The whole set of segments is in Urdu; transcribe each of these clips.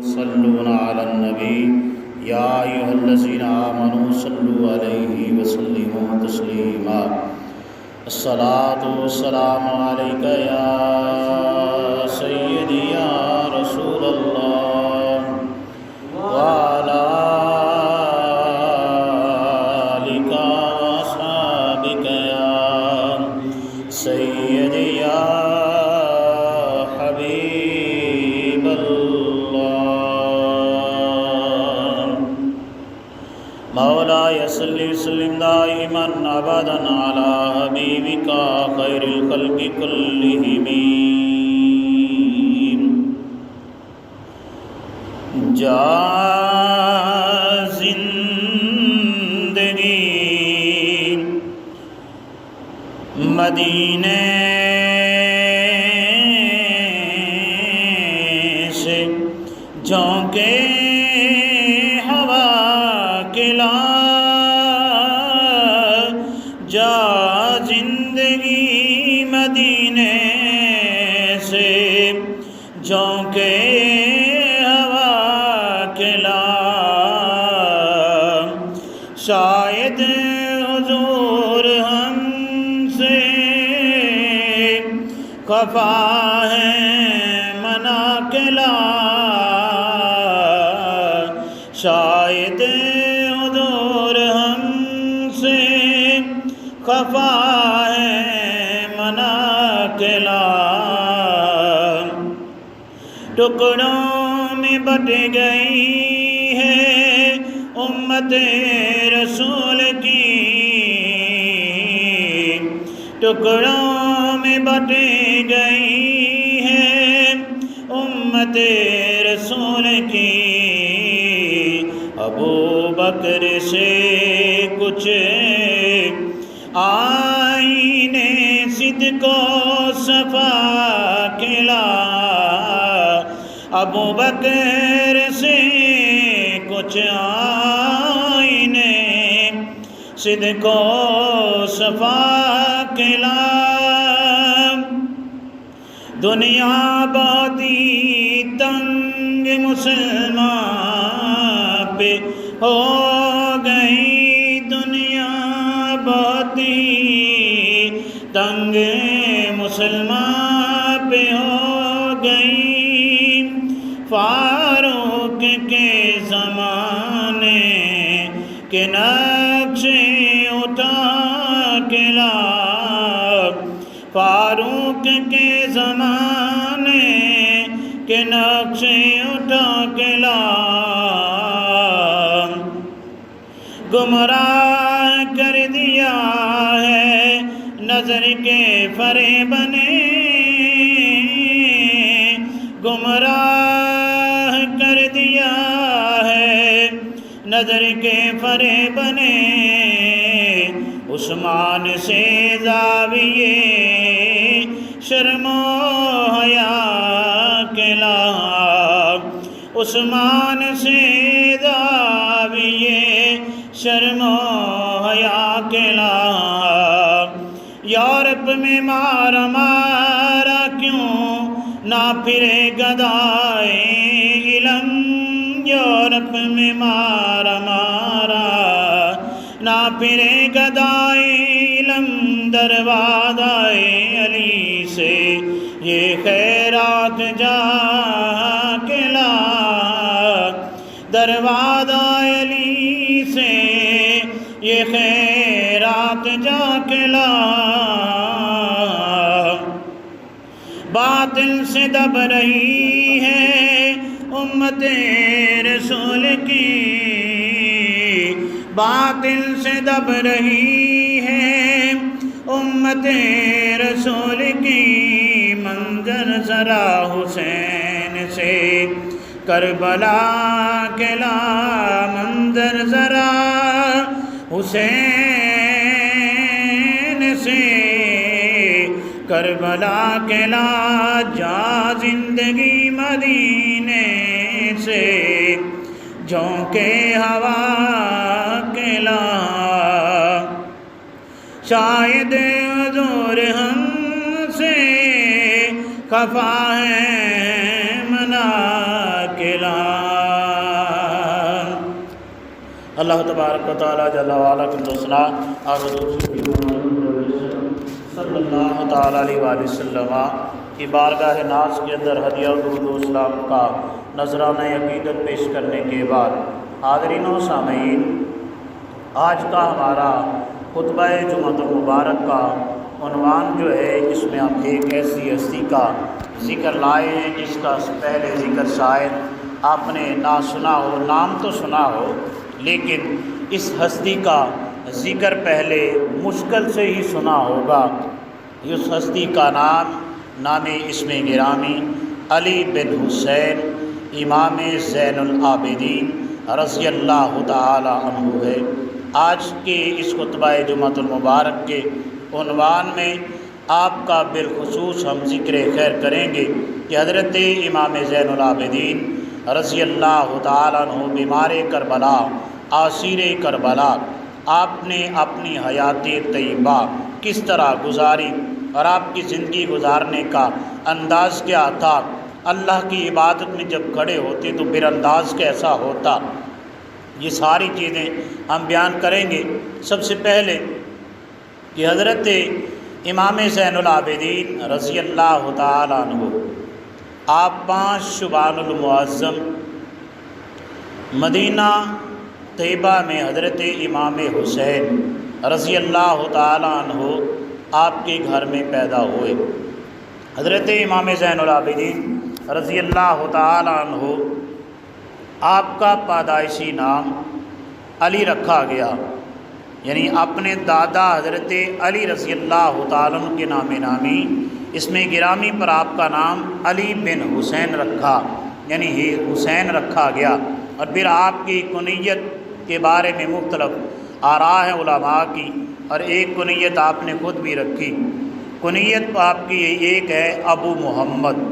يصلون على النبي يا أيها الذين آمنوا صلوا عليه وسلموا تسليما الصلاة والسلام عليك يا سيدي يا رسول الله وعلى آلك وأصحابك يا سيدي يا حبيب الله مولاي صل وسلم دائما أبدا على حبيبك خير الخلق كلهم جا زندگی مدینے سے جھونکے ہوا کلا جا زندگی مدینے سے جھونکے ہوا کلا شاید حضور ہم سے خفا ہے منا کلا شاید حضور ہم سے خفا ہے منا کلا ٹکڑوں میں بٹ گئی ہے امت رسول کی ٹکڑوں میں بٹ گئی ہے امت رسول کی ابو بکر سے کچھ آئینے صدق و صفا کھلا ابو بکر سے کچھ آئینے صدق و صفا کھلا دنیا بہت ہی تنگ مسلمان پہ ہو گئی دنیا بہت ہی تنگ مسلمان پہ ہو گئی فاروق کے زمانے کے نقشے اٹھا کے لا فاروق کے زمانے کے نقشے اٹھا کے لا گمراہ کر دیا ہے نظر کے فریب نے گمراہ کر دیا ہے نظر کے فریب نے عثمان سے زاویے شرم و حیا کلا عثمان سے زاویے شرم و حیا کلا یورپ میں مارا مارا کیوں نہ پھرے گدائے علم یورپ میں مارا مارا نہ پھرے گدائے علم دروازۂ علی سے یہ خیرات جا کے لا دروازۂ علی سے یہ خیرات جا کے لا باطل سے دب رہی ہے امت رسول کی باطل سے دب رہی ہے امت رسول کی منظر ذرا حسین سے کربلا کے لا منظر ذرا حسین سے کربلا کے لا جا زندگی مدینے سے جھونکے ہوا کے لا شاید حضور ہم سے خفا ہے منا کے لا اللہ تبارک و تعالیٰ جل وعلا کی دوسنا اور حضور صلی اللہ تعالیٰ علیہ وآلہ وسلم کی بارگاہ ناز کے اندر ہدیہ درود و سلام کا نذرانہ عقیدت پیش کرنے کے بعد حاضرین و سامعین، آج کا ہمارا خطبہ جمعۃ المبارک کا عنوان جو ہے، اس میں ہم ایک ایسی ہستی کا ذکر لائے ہیں جس کا پہلے ذکر شاید آپ نے نہ سنا ہو، نام تو سنا ہو، لیکن اس ہستی کا ذکر پہلے مشکل سے ہی سنا ہوگا۔ اس ہستی کا نام اسم گرامی علی بن حسین امام زین العابدین رضی اللہ تعالی عنہ ہے۔ آج کے اس خطبہ جمعۃ المبارک کے عنوان میں آپ کا بالخصوص ہم ذکر خیر کریں گے کہ حضرت امام زین العابدین رضی اللہ تعالی عنہ بیمار کربلا، اسیر کربلا، آپ نے اپنی حیات طیبہ کس طرح گزاری اور آپ کی زندگی گزارنے کا انداز کیا تھا، اللہ کی عبادت میں جب کھڑے ہوتے تو پھر انداز کیسا ہوتا، یہ ساری چیزیں ہم بیان کریں گے۔ سب سے پہلے کہ حضرت امام زین العابدین رضی اللہ تعالی عنہ آپ 5 شعبان المعظم مدینہ طیبہ میں حضرت امام حسین رضی اللہ تعالی عنہ آپ کے گھر میں پیدا ہوئے۔ حضرت امام زین العابدین رضی اللہ تعالی عنہ آپ کا پیدائشی نام علی رکھا گیا، یعنی اپنے دادا حضرت علی رضی اللہ تعالی عنہ کے نام نامی اس میں گرامی پر آپ کا نام علی بن حسین رکھا، یعنی حسین رکھا گیا۔ اور پھر آپ کی کنیت کے بارے میں مختلف آراء ہیں علماء کی، اور ایک کنیت آپ نے خود بھی رکھی۔ کنیت آپ کی ایک ہے ابو محمد،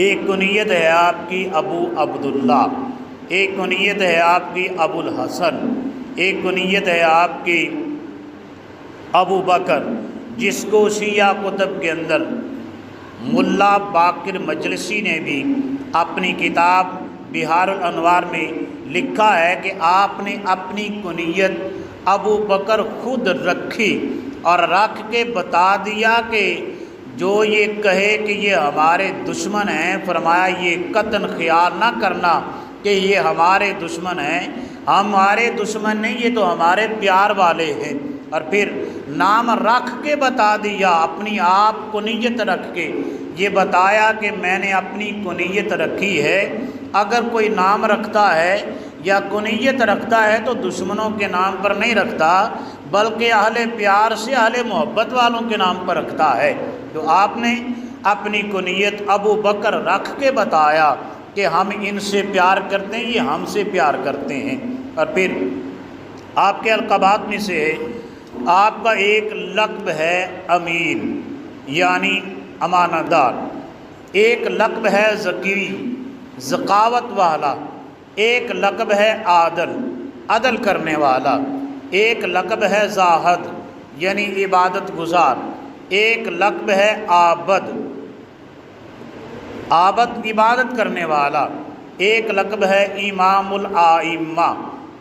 ایک کنیت ہے آپ کی ابو عبداللہ، ایک کنیت ہے آپ کی ابو الحسن، ایک کنیت ہے آپ کی ابو بکر، جس کو شیعہ کتب کے اندر ملا باقر مجلسی نے بھی اپنی کتاب بہار الانوار میں لکھا ہے کہ آپ نے اپنی کنیت ابو بکر خود رکھی اور رکھ کے بتا دیا کہ جو یہ کہے کہ یہ ہمارے دشمن ہیں، فرمایا یہ قطعاً خیال نہ کرنا کہ یہ ہمارے دشمن ہیں، ہمارے دشمن نہیں، یہ تو ہمارے پیار والے ہیں۔ اور پھر نام رکھ کے بتا دیا، اپنی آپ کنیت رکھ کے یہ بتایا کہ میں نے اپنی کنیت رکھی ہے۔ اگر کوئی نام رکھتا ہے یا کنیت رکھتا ہے تو دشمنوں کے نام پر نہیں رکھتا، بلکہ اہل پیار سے، اہل محبت والوں کے نام پر رکھتا ہے۔ تو آپ نے اپنی کنیت ابو بکر رکھ کے بتایا کہ ہم ان سے پیار کرتے ہیں، یہ ہم سے پیار کرتے ہیں۔ اور پھر آپ کے القابات میں سے آپ کا ایک لقب ہے امین، یعنی امانت دار، ایک لقب ہے ذکی، ذکاوت والا، ایک لقب ہے عادل، عدل کرنے والا، ایک لقب ہے زاہد یعنی عبادت گزار، ایک لقب ہے عابد، عابد عبادت کرنے والا، ایک لقب ہے امام الائمہ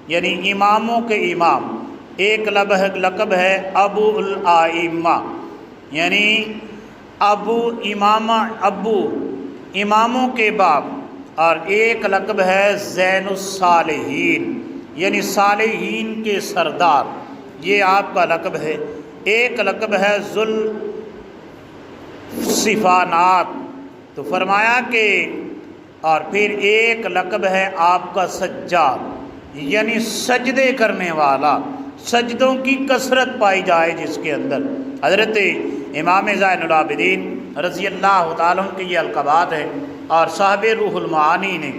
یعنی اماموں کے امام، ایک لقب ہے ابو الائمہ یعنی ابو اماموں کے باپ، اور ایک لقب ہے زین الصالحین یعنی صالحین کے سردار، یہ آپ کا لقب ہے۔ ایک لقب ہے ذل صفانات، تو فرمایا کہ اور پھر ایک لقب ہے آپ کا سجاد یعنی سجدے کرنے والا، سجدوں کی کثرت پائی جائے جس کے اندر۔ حضرت امام زین العابدین رضی اللہ تعالیٰ عنہ کے یہ القابات ہیں، اور صاحب روح المعانی نے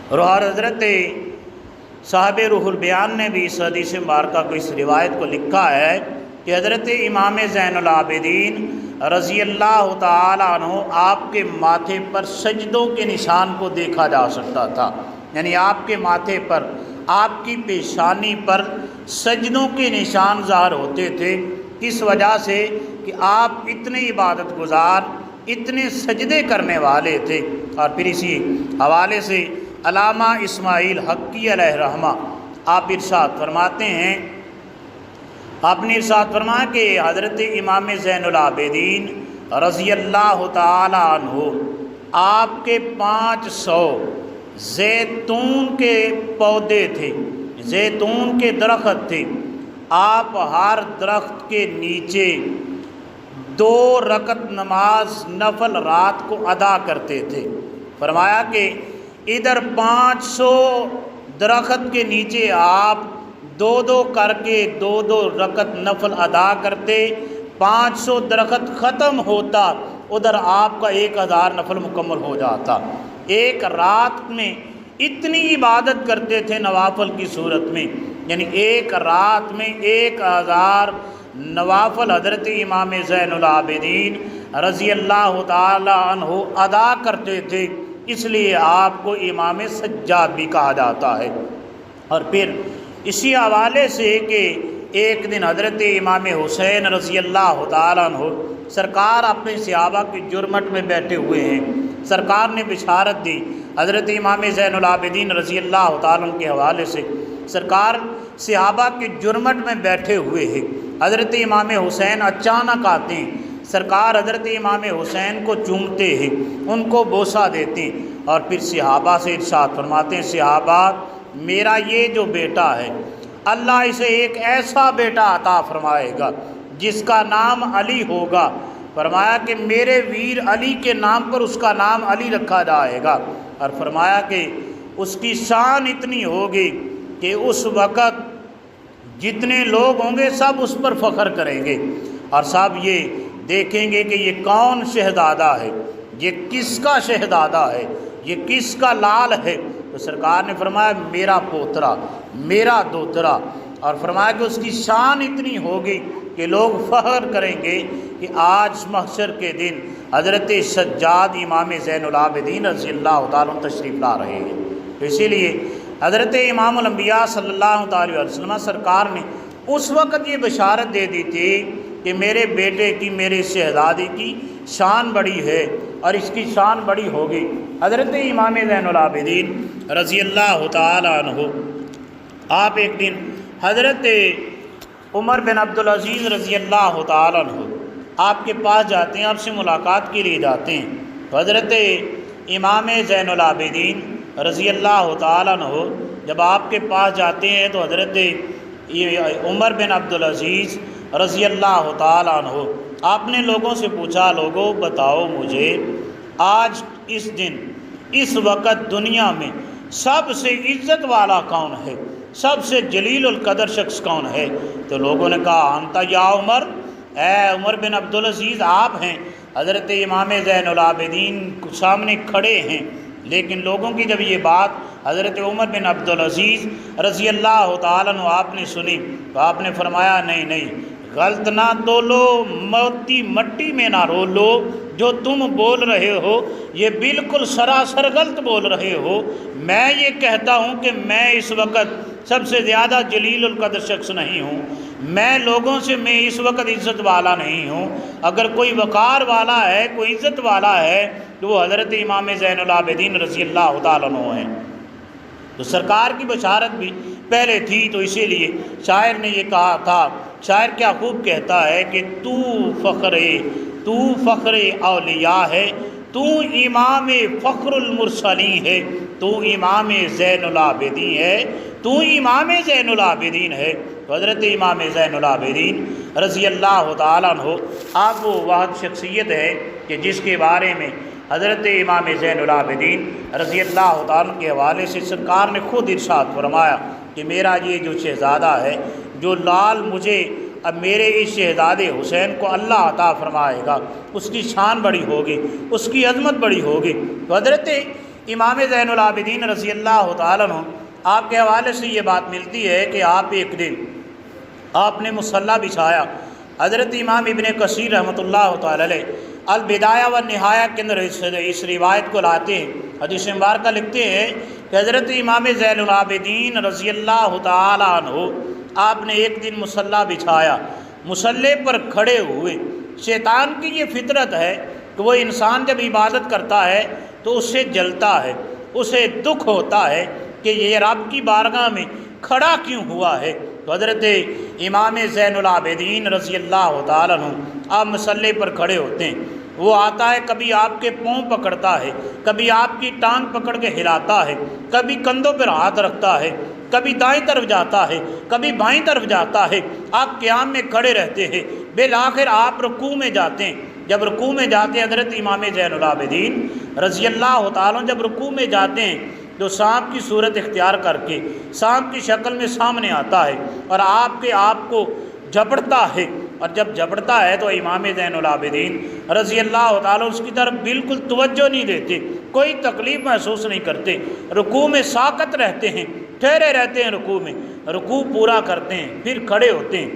اور حضرت صاحب روح البیان نے بھی اس حدیث مبارکہ کو، اس روایت کو لکھا ہے کہ حضرت امام زین العابدین رضی اللہ تعالیٰ عنہ آپ کے ماتھے پر سجدوں کے نشان کو دیکھا جا سکتا تھا، یعنی آپ کے ماتھے پر، آپ کی پیشانی پر سجدوں کے نشان ظاہر ہوتے تھے، اس وجہ سے کہ آپ اتنے عبادت گزار، اتنے سجدے کرنے والے تھے۔ اور پھر اسی حوالے سے علامہ اسماعیل حقی علیہ رحمہ آپ ارشاد فرماتے ہیں، آپ نے ارشاد فرمایا کہ حضرت امام زین العابدین رضی اللہ تعالی عنہ آپ کے 500 زیتون کے پودے تھے، زیتون کے درخت تھے۔ آپ ہر درخت کے نیچے 2 رکعت نماز نفل رات کو ادا کرتے تھے۔ فرمایا کہ ادھر 500 درخت کے نیچے آپ 2 کر کے 2 رکعت نفل ادا کرتے، 500 درخت ختم ہوتا، ادھر آپ کا 1000 نفل مکمل ہو جاتا۔ ایک رات میں اتنی عبادت کرتے تھے نوافل کی صورت میں، یعنی ایک رات میں 1000 نوافل حضرت امام زین العابدین رضی اللہ تعالی عنہ ادا کرتے تھے، اس لیے آپ کو امام سجاد بھی کہا جاتا ہے۔ اور پھر اسی حوالے سے کہ ایک دن حضرت امام حسین رضی اللہ تعالیٰ عنہ سرکار اپنے صحابہ کی جرمٹ میں بیٹھے ہوئے ہیں، سرکار نے بشارت دی حضرت امام زین العابدین رضی اللہ تعالیٰ عنہ کے حوالے سے۔ سرکار صحابہ کی جرمٹ میں بیٹھے ہوئے ہیں، حضرت امام حسین اچانک آتے ہیں، سرکار حضرت امام حسین کو چومتے ہیں، ان کو بوسہ دیتے ہیں، اور پھر صحابہ سے ارشاد فرماتے ہیں، صحابہ میرا یہ جو بیٹا ہے اللہ اسے ایک ایسا بیٹا عطا فرمائے گا جس کا نام علی ہوگا۔ فرمایا کہ میرے ویر علی کے نام پر اس کا نام علی رکھا جائے گا، اور فرمایا کہ اس کی شان اتنی ہوگی کہ اس وقت جتنے لوگ ہوں گے سب اس پر فخر کریں گے، اور سب یہ دیکھیں گے کہ یہ کون شہزادہ ہے، یہ کس کا شہزادہ ہے، یہ کس کا لال ہے۔ تو سرکار نے فرمایا میرا پوترا، میرا دوترا، اور فرمایا کہ اس کی شان اتنی ہوگی کہ لوگ فخر کریں گے کہ آج محشر کے دن حضرت سجاد امام زین العابدین رضی اللہ تعالیٰ عنہ تشریف لا رہے ہیں۔ تو اسی لیے حضرت امام الانبیاء صلی اللہ تعالی علیہ وسلم سرکار نے اس وقت یہ بشارت دے دی تھی کہ میرے بیٹے کی، میرے شہزادے کی شان بڑی ہے اور اس کی شان بڑی ہوگی۔ حضرت امام زین العابدین رضی اللہ تعالی عنہ آپ ایک دن حضرت عمر بن عبدالعزیز رضی اللہ تعالی عنہ آپ کے پاس جاتے ہیں، آپ سے ملاقات کے لیے جاتے ہیں۔ حضرت امام زین العابدین رضی اللہ تعالی عنہ جب آپ کے پاس جاتے ہیں تو حضرت عمر بن عبدالعزیز رضی اللہ تعالی عنہ آپ نے لوگوں سے پوچھا، لوگوں بتاؤ مجھے آج اس دن اس وقت دنیا میں سب سے عزت والا کون ہے، سب سے جلیل القدر شخص کون ہے؟ تو لوگوں نے کہا انتا یا عمر، اے عمر بن عبدالعزیز آپ ہیں۔ حضرت امام زین العابدین سامنے کھڑے ہیں، لیکن لوگوں کی جب یہ بات حضرت عمر بن عبدالعزیز رضی اللہ تعالیٰ عنہ آپ نے سنی تو آپ نے فرمایا نہیں نہیں، غلط نہ تولو، موتی مٹی میں نہ رولو، جو تم بول رہے ہو یہ بالکل سراسر غلط بول رہے ہو۔ میں یہ کہتا ہوں کہ میں اس وقت سب سے زیادہ جلیل القدر شخص نہیں ہوں، میں لوگوں سے میں اس وقت عزت والا نہیں ہوں۔ اگر کوئی وقار والا ہے، کوئی عزت والا ہے تو وہ حضرت امام زین العابدین رضی اللہ تعالیٰ عنہ ہیں۔ تو سرکار کی بشارت بھی پہلے تھی، تو اسی لیے شاعر نے یہ کہا تھا، شاعر کیا خوب کہتا ہے کہ تو فخر اولیاء ہے، تو امام فخر المرسلین ہے، تو امام زین العابدین ہے، تو امام زین العابدین ہے۔ تو حضرت امام زین العابدین رضی اللہ تعالیٰ عنہ آپ وہ واحد شخصیت ہے کہ جس کے بارے میں حضرت امام زین العابدین رضی اللہ تعالیٰ عنہ کے حوالے سے سرکار نے خود ارشاد فرمایا کہ میرا یہ جو شہزادہ ہے، جو لال مجھے اب میرے اس شہزادے حسین کو اللہ عطا فرمائے گا، اس کی شان بڑی ہوگی، اس کی عظمت بڑی ہوگی۔ تو حضرت امام زین العابدین رضی اللہ تعالیٰ عنہ آپ کے حوالے سے یہ بات ملتی ہے کہ آپ ایک دن آپ نے مصلی بچھایا۔ حضرت امام ابن کثیر رحمۃ اللہ تعالی علیہ البدایہ و نہایہ کے اندر اس روایت کو لاتے ہیں، حدیث مبارکہ لکھتے ہیں کہ حضرت امام زین العابدین رضی اللہ تعالی عنہ آپ نے ایک دن مصلی بچھایا، مصلی پر کھڑے ہوئے۔ شیطان کی یہ فطرت ہے کہ وہ انسان جب عبادت کرتا ہے تو اس سے جلتا ہے، اسے دکھ ہوتا ہے کہ یہ رب کی بارگاہ میں کھڑا کیوں ہوا ہے۔ تو حضرت امام زین العابدین رضی اللہ تعالیٰ عنہ آپ مصلی پر کھڑے ہوتے ہیں، وہ آتا ہے، کبھی آپ کے پاؤں پکڑتا ہے، کبھی آپ کی ٹانگ پکڑ کے ہلاتا ہے، کبھی کندھوں پر ہاتھ رکھتا ہے، کبھی دائیں طرف جاتا ہے، کبھی بائیں طرف جاتا ہے، آپ قیام میں کھڑے رہتے ہیں، بالآخر آپ رکوع میں جاتے ہیں۔ جب رکوع میں جاتے ہیں حضرت امام زین العابدین رضی اللہ تعالیٰ جب رکوع میں جاتے ہیں تو سانپ کی صورت اختیار کر کے سانپ کی شکل میں سامنے آتا ہے اور آپ کو جھپڑتا ہے، اور جب جھپڑتا ہے تو امام زین العابدین رضی اللہ تعالیٰ اس کی طرف بالکل توجہ نہیں دیتے، کوئی تکلیف محسوس نہیں کرتے، رکوع میں ساکت رہتے ہیں، ٹھہرے رہتے ہیں، رکوع میں رکوع پورا کرتے ہیں، پھر کھڑے ہوتے ہیں،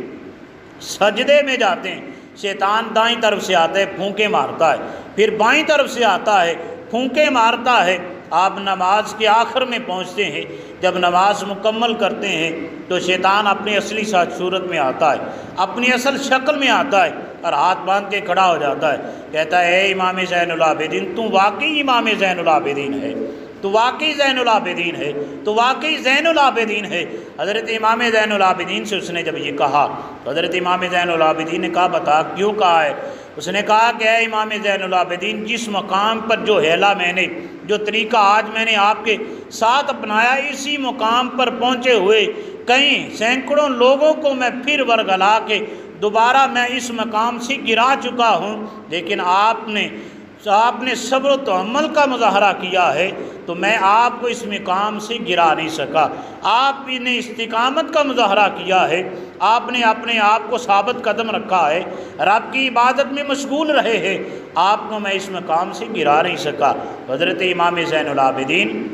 سجدے میں جاتے ہیں، شیطان دائیں طرف سے آتا ہے، پھونکے مارتا ہے، پھر بائیں طرف سے آتا ہے، پھونکے مارتا ہے، آپ نماز کے آخر میں پہنچتے ہیں، جب نماز مکمل کرتے ہیں تو شیطان اپنی اصلی صورت میں آتا ہے، اپنی اصل شکل میں آتا ہے اور ہاتھ باندھ کے کھڑا ہو جاتا ہے، کہتا ہے اے امام زین العابدین، تو واقعی امام زین العابدین ہے، تو واقعی زین العابدین ہے، تو واقعی زین العابدین ہے۔ حضرت امام زین العابدین سے اس نے جب یہ کہا تو حضرت امام زین العابدین نے کہا بتا کیوں کہا ہے؟ اس نے کہا کہ اے امام زین العابدین، جس مقام پر جو ہیلا میں نے، جو طریقہ آج میں نے آپ کے ساتھ اپنایا، اسی مقام پر پہنچے ہوئے کئی سینکڑوں لوگوں کو میں پھر ورگلا کے دوبارہ میں اس مقام سے گرا چکا ہوں، لیکن آپ نے صبر و تحمل کا مظاہرہ کیا ہے تو میں آپ کو اس مقام سے گرا نہیں سکا۔ آپ نے استقامت کا مظاہرہ کیا ہے، آپ نے اپنے آپ کو ثابت قدم رکھا ہے، رب کی عبادت میں مشغول رہے ہیں، آپ کو میں اس مقام سے گرا نہیں سکا۔ حضرت امام زین العابدین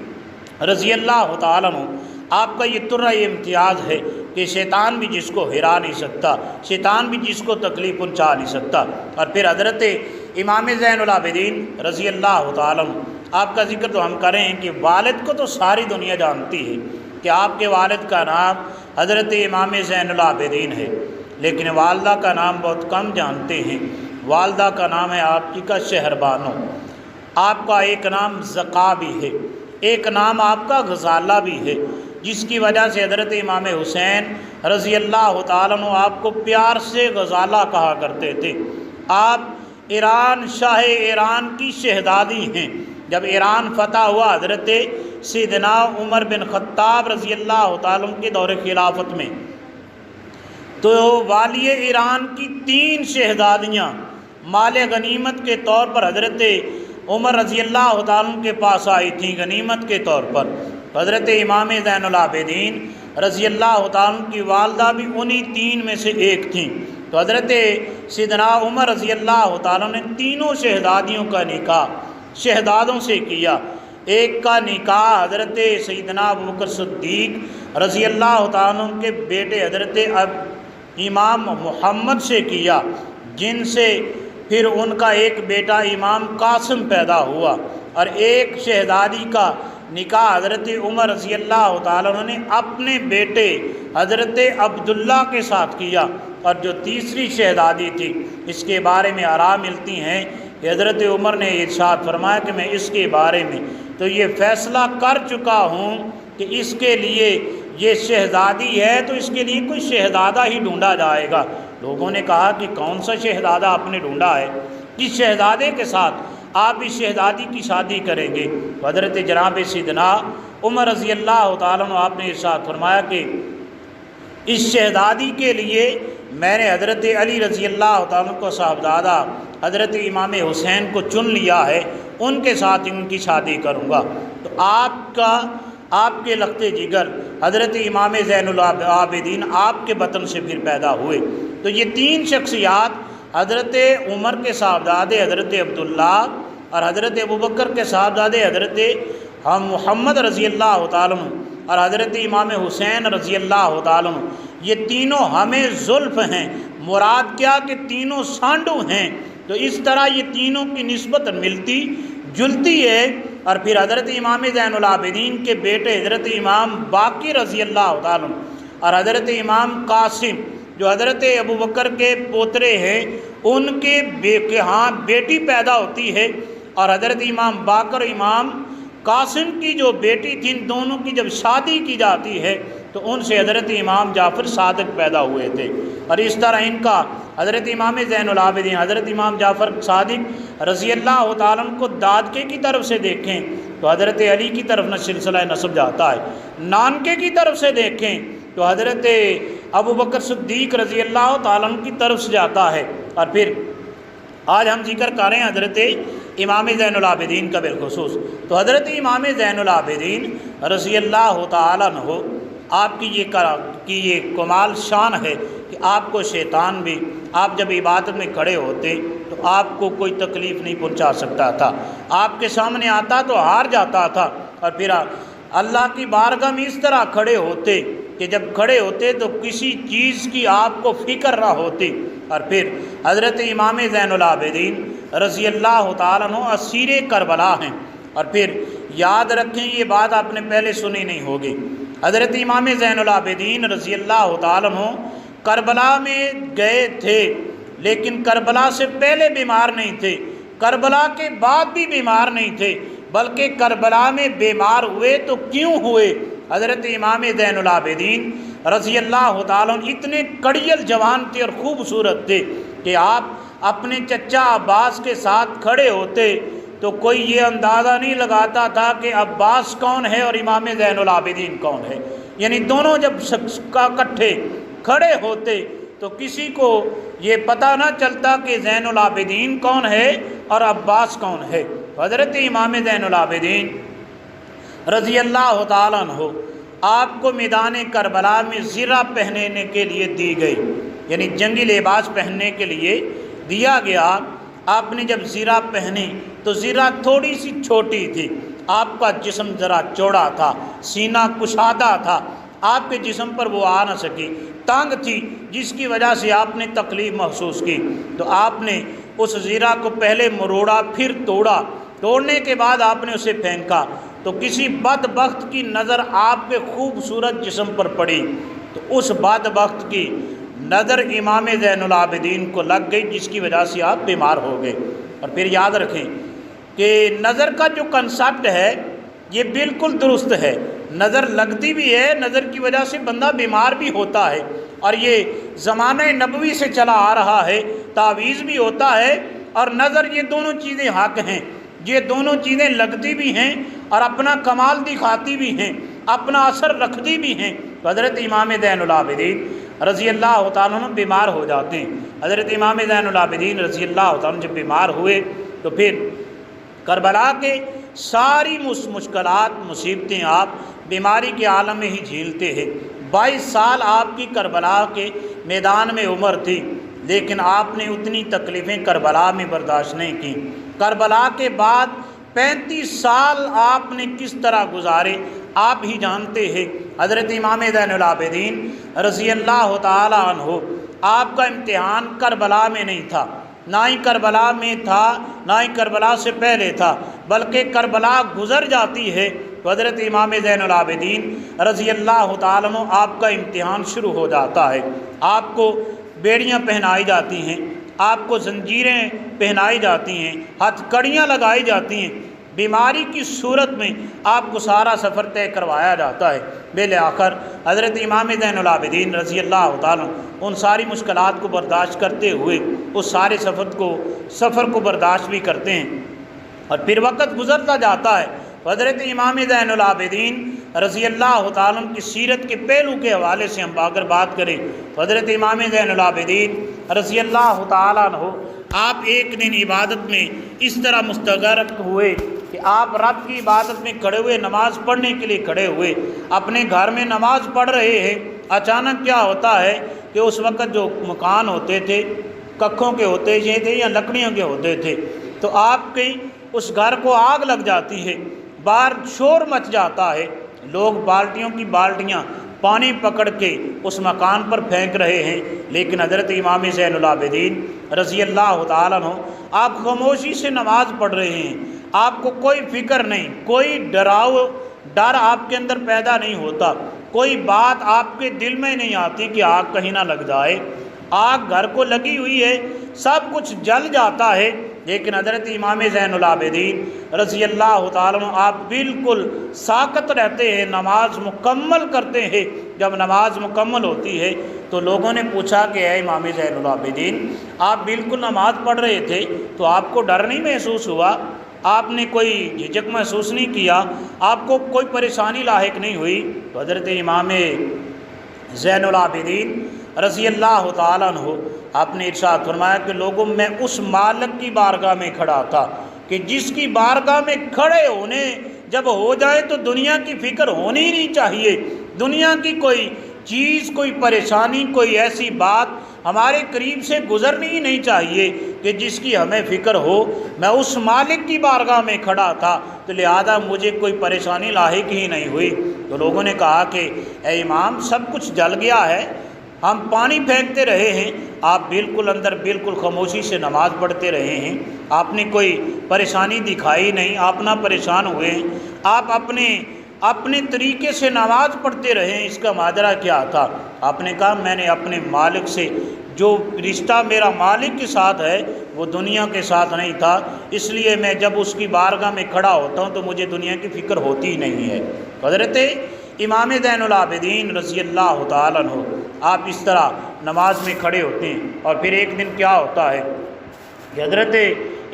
رضی اللہ تعالیٰ عنہ آپ کا یہ ترہ امتیاز ہے کہ شیطان بھی جس کو ہرا نہیں سکتا، شیطان بھی جس کو تکلیف پہنچا نہیں سکتا۔ اور پھر حضرت امام زین العابدین رضی اللہ تعالیٰ عنہ آپ کا ذکر تو ہم کریں کہ والد کو تو ساری دنیا جانتی ہے کہ آپ کے والد کا نام حضرت امام زین العابدین ہے، لیکن والدہ کا نام بہت کم جانتے ہیں۔ والدہ کا نام ہے آپ کی کا شہربانو، آپ کا ایک نام زکا بھی ہے، ایک نام آپ کا غزالہ بھی ہے، جس کی وجہ سے حضرت امام حسین رضی اللہ تعالیٰ عنہ آپ کو پیار سے غزالہ کہا کرتے تھے۔ آپ ایران، شاہ ایران کی شہزادی ہیں۔ جب ایران فتح ہوا حضرت سیدنا عمر بن خطاب رضی اللہ تعالیٰ عنہ کے دور خلافت میں، تو والی ایران کی 3 شہزادیاں مال غنیمت کے طور پر حضرت عمر رضی اللہ تعالیٰ عنہ کے پاس آئی تھیں غنیمت کے طور پر۔ حضرت امام زین العابدین رضی اللہ تعالیٰ عنہ کی والدہ بھی انہی 3 میں سے ایک تھیں۔ تو حضرت سیدنا عمر رضی اللہ تعالیٰ نے تینوں شہزادیوں کا نکاح شہزادوں سے کیا۔ ایک کا نکاح حضرت سیدنا ابوبکر صدیق رضی اللہ تعالیٰ کے بیٹے حضرت امام محمد سے کیا، جن سے پھر ان کا ایک بیٹا امام قاسم پیدا ہوا، اور ایک شہزادی کا نکاح حضرت عمر رضی اللہ تعالیٰ نے اپنے بیٹے حضرت عبداللہ کے ساتھ کیا۔ اور جو تیسری شہزادی تھی، اس کے بارے میں آراء ملتی ہیں کہ حضرت عمر نے ارشاد فرمایا کہ میں اس کے بارے میں تو یہ فیصلہ کر چکا ہوں کہ اس کے لیے یہ شہزادی ہے تو اس کے لیے کوئی شہزادہ ہی ڈھونڈا جائے گا۔ لوگوں نے کہا کہ کون سا شہزادہ آپ نے ڈھونڈا ہے، کس شہزادے کے ساتھ آپ اس شہزادی کی شادی کریں گے؟ حضرت جناب سیدنا عمر رضی اللہ تعالیٰ عنہ آپ نے ارشاد فرمایا کہ اس شہزادی کے لیے میں نے حضرت علی رضی اللہ تعالیٰ کو صاحبزادہ حضرت امام حسین کو چن لیا ہے، ان کے ساتھ ان کی شادی کروں گا۔ تو آپ کے لخت جگر حضرت امام زین العابدین آپ کے بطن سے پھر پیدا ہوئے۔ تو یہ 3 شخصیات حضرت عمر کے صاحبزادے حضرت عبداللہ اور حضرت ابوبکر کے صاحبزادے حضرت محمد رضی اللہ تعالیٰ اور حضرت امام حسین رضی اللہ تعالیٰ، یہ تینوں ہمیں زلف ہیں۔ مراد کیا کہ تینوں سانڈو ہیں، تو اس طرح یہ تینوں کی نسبت ملتی جلتی ہے۔ اور پھر حضرت امام زین العابدین کے بیٹے حضرت امام باقر رضی اللہ تعالیٰ اور حضرت امام قاسم جو حضرت ابوبکر کے پوترے ہیں، ان کے ہاں بیٹی پیدا ہوتی ہے، اور حضرت امام باقر امام قاسم کی جو بیٹی تھی، ان دونوں کی جب شادی کی جاتی ہے تو ان سے حضرت امام جعفر صادق پیدا ہوئے تھے، اور اس طرح ان کا حضرت امام زین العابدین حضرت امام جعفر صادق رضی اللہ تعالیٰ عنہ کو دادکے کی طرف سے دیکھیں تو حضرت علی کی طرف نہ سلسلہ نسب جاتا ہے، نانکے کی طرف سے دیکھیں تو حضرت ابو بکر صدیق رضی اللہ تعالیٰ عنہ کی طرف سے جاتا ہے۔ اور پھر آج ہم ذکر کر رہے ہیں حضرت امام زین العابدین کا بالخصوص، تو حضرت امام زین العابدین رضی اللہ تعالیٰ عنہ آپ کی یہ کمال شان ہے کہ آپ کو شیطان بھی، آپ جب عبادت میں کھڑے ہوتے تو آپ کو کوئی تکلیف نہیں پہنچا سکتا تھا، آپ کے سامنے آتا تو ہار جاتا تھا، اور پھر اللہ کی بارگاہ میں اس طرح کھڑے ہوتے کہ جب کھڑے ہوتے تو کسی چیز کی آپ کو فکر نہ ہوتی۔ اور پھر حضرت امام زین العابدین رضی اللہ تعالیٰ عنہ اسیر کربلا ہیں، اور پھر یاد رکھیں یہ بات آپ نے پہلے سنی نہیں ہوگی، حضرت امام زین العابدین رضی اللہ تعالیٰ عنہ کربلا میں گئے تھے، لیکن کربلا سے پہلے بیمار نہیں تھے، کربلا کے بعد بھی بیمار نہیں تھے، بلکہ کربلا میں بیمار ہوئے تو کیوں ہوئے؟ حضرت امام زین العابدین رضی اللہ تعالیٰ عنہ اتنے کڑیل جوان تھے اور خوبصورت تھے کہ آپ اپنے چچا عباس کے ساتھ کھڑے ہوتے تو کوئی یہ اندازہ نہیں لگاتا تھا کہ عباس کون ہے اور امام زین العابدین کون ہے، یعنی دونوں جب اکٹھے کھڑے ہوتے تو کسی کو یہ پتہ نہ چلتا کہ زین العابدین کون ہے اور عباس کون ہے۔ حضرت امام زین العابدین رضی اللہ تعالیٰ عنہ آپ کو میدان کربلا میں زرہ پہننے کے لیے دی گئی، یعنی جنگی لباس پہننے کے لیے دیا گیا۔ آپ نے جب زرہ پہنی تو زرہ تھوڑی سی چھوٹی تھی، آپ کا جسم ذرا چوڑا تھا، سینہ کشادہ تھا، آپ کے جسم پر وہ آ نہ سکی، تنگ تھی، جس کی وجہ سے آپ نے تکلیف محسوس کی۔ تو آپ نے اس زرہ کو پہلے مروڑا پھر توڑا، توڑنے کے بعد آپ نے اسے پھینکا تو کسی بدبخت کی نظر آپ کے خوبصورت جسم پر پڑی، تو اس بدبخت کی نظر امام زین العابدین کو لگ گئی، جس کی وجہ سے آپ بیمار ہو گئے۔ اور پھر یاد رکھیں کہ نظر کا جو کنسپٹ ہے یہ بالکل درست ہے، نظر لگتی بھی ہے، نظر کی وجہ سے بندہ بیمار بھی ہوتا ہے، اور یہ زمانہ نبوی سے چلا آ رہا ہے، تعویذ بھی ہوتا ہے اور نظر، یہ دونوں چیزیں حق ہیں، یہ دونوں چیزیں لگتی بھی ہیں اور اپنا کمال دکھاتی بھی ہیں، اپنا اثر رکھتی بھی ہیں۔ تو حضرت امام زین العابدین رضی اللہ تعالیٰ عنہ بیمار ہو جاتے ہیں۔ حضرت امام زین العابدین رضی اللہ تعالیٰ عنہ جب بیمار ہوئے تو پھر کربلا کے ساری مشکلات مصیبتیں آپ بیماری کے عالم میں ہی جھیلتے ہیں۔ 22 سال آپ کی کربلا کے میدان میں عمر تھی، لیکن آپ نے اتنی تکلیفیں کربلا میں برداشت نہیں کی۔ کربلا کے بعد 35 سال آپ نے کس طرح گزارے آپ ہی جانتے ہیں۔ حضرت امام زین العابدین رضی اللہ تعالی عنہ آپ کا امتحان کربلا میں نہیں تھا، نہ ہی کربلا میں تھا، نہ ہی کربلا سے پہلے تھا، بلکہ کربلا گزر جاتی ہے تو حضرت امام زین العابدین رضی اللہ تعالیٰ عنہ آپ کا امتحان شروع ہو جاتا ہے۔ آپ کو بیڑیاں پہنائی جاتی ہیں، آپ کو زنجیریں پہنائی جاتی ہیں، ہتھ کڑیاں لگائی جاتی ہیں، بیماری کی صورت میں آپ کو سارا سفر طے کروایا جاتا ہے۔ بالآخر حضرت امام زین العابدین رضی اللہ تعالیٰ ان ساری مشکلات کو برداشت کرتے ہوئے اس سارے سفر کو برداشت بھی کرتے ہیں، اور پھر وقت گزرتا جاتا ہے۔ حضرت امام زین العابدین رضی اللہ تعالیٰ کی سیرت کے پہلو کے حوالے سے ہم اگر بات کریں تو حضرت امام زین العابدین رضی اللہ تعالیٰ عنہ آپ ایک دن عبادت میں اس طرح مستغرق ہوئے کہ آپ رب کی عبادت میں کھڑے ہوئے، نماز پڑھنے کے لیے کھڑے ہوئے، اپنے گھر میں نماز پڑھ رہے ہیں۔ اچانک کیا ہوتا ہے کہ اس وقت جو مکان ہوتے تھے ککھوں کے ہوتے تھے یا لکڑیوں کے ہوتے تھے، تو آپ کی اس گھر کو آگ لگ جاتی ہے، باہر شور مچ جاتا ہے، لوگ بالٹیوں کی بالٹیاں پانی پکڑ کے اس مکان پر پھینک رہے ہیں، لیکن حضرت امام زین العابدین رضی اللہ تعالیٰ عنہ آپ خاموشی سے نماز پڑھ رہے ہیں، آپ کو کوئی فکر نہیں، کوئی ڈر آپ کے اندر پیدا نہیں ہوتا، کوئی بات آپ کے دل میں نہیں آتی کہ آگ کہیں نہ لگ جائے۔ آگ گھر کو لگی ہوئی ہے، سب کچھ جل جاتا ہے، لیکن حضرت امام زین العابدین رضی اللہ تعالیٰ عنہ آپ بالکل ساکت رہتے ہیں، نماز مکمل کرتے ہیں۔ جب نماز مکمل ہوتی ہے تو لوگوں نے پوچھا کہ اے امام زین العابدین، آپ بالکل نماز پڑھ رہے تھے تو آپ کو ڈر نہیں محسوس ہوا؟ آپ نے کوئی جھجک محسوس نہیں کیا؟ آپ کو کوئی پریشانی لاحق نہیں ہوئی؟ تو حضرت امام زین العابدین رضی اللہ تعالیٰ عنہ آپ نے ارشاد فرمایا کہ لوگوں، میں اس مالک کی بارگاہ میں کھڑا تھا کہ جس کی بارگاہ میں کھڑے ہونے جب ہو جائے تو دنیا کی فکر ہونی ہی نہیں چاہیے، دنیا کی کوئی چیز، کوئی پریشانی، کوئی ایسی بات ہمارے قریب سے گزرنی ہی نہیں چاہیے کہ جس کی ہمیں فکر ہو۔ میں اس مالک کی بارگاہ میں کھڑا تھا تو لہذا مجھے کوئی پریشانی لاحق ہی نہیں ہوئی۔ تو لوگوں نے کہا کہ اے امام، سب کچھ جل گیا ہے، ہم پانی پھینکتے رہے ہیں، آپ بالکل اندر بالکل خاموشی سے نماز پڑھتے رہے ہیں، آپ نے کوئی پریشانی دکھائی نہیں، آپ نہ پریشان ہوئے ہیں، آپ اپنے طریقے سے نماز پڑھتے رہے ہیں، اس کا ماجرا کیا تھا؟ آپ نے کہا میں نے اپنے مالک سے، جو رشتہ میرا مالک کے ساتھ ہے وہ دنیا کے ساتھ نہیں تھا، اس لیے میں جب اس کی بارگاہ میں کھڑا ہوتا ہوں تو مجھے دنیا کی فکر ہوتی ہی نہیں ہے۔ حضرت امام زین العابدین رضی اللہ تعالیٰ عنہ آپ اس طرح نماز میں کھڑے ہوتے ہیں، اور پھر ایک دن کیا ہوتا ہے کہ حضرت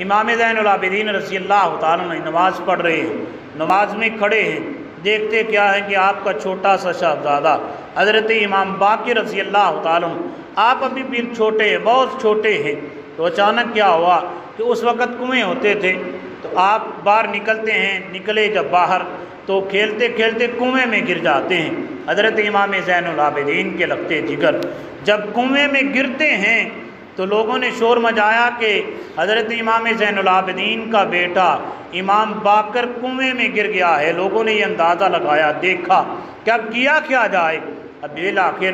امام زین العابدین رضی اللہ تعالیٰ عنہ نماز پڑھ رہے ہیں، نماز میں کھڑے ہیں، دیکھتے کیا ہے کہ آپ کا چھوٹا سا شہزادہ حضرت امام باقر رضی اللہ تعالیٰ عنہ، آپ ابھی بھی چھوٹے ہیں، بہت چھوٹے ہیں۔ تو اچانک کیا ہوا کہ اس وقت کنویں ہوتے تھے، تو آپ باہر نکلتے ہیں، نکلے جب باہر تو کھیلتے کھیلتے کنویں میں گر جاتے ہیں۔ حضرت امام زین العابدین کے لگتے جگر جب کنویں میں گرتے ہیں تو لوگوں نے شور مچایا کہ حضرت امام زین العابدین کا بیٹا امام باقر کنویں میں گر گیا ہے۔ لوگوں نے یہ اندازہ لگایا، دیکھا کہ اب کیا کیا جائے۔ اب بالآخر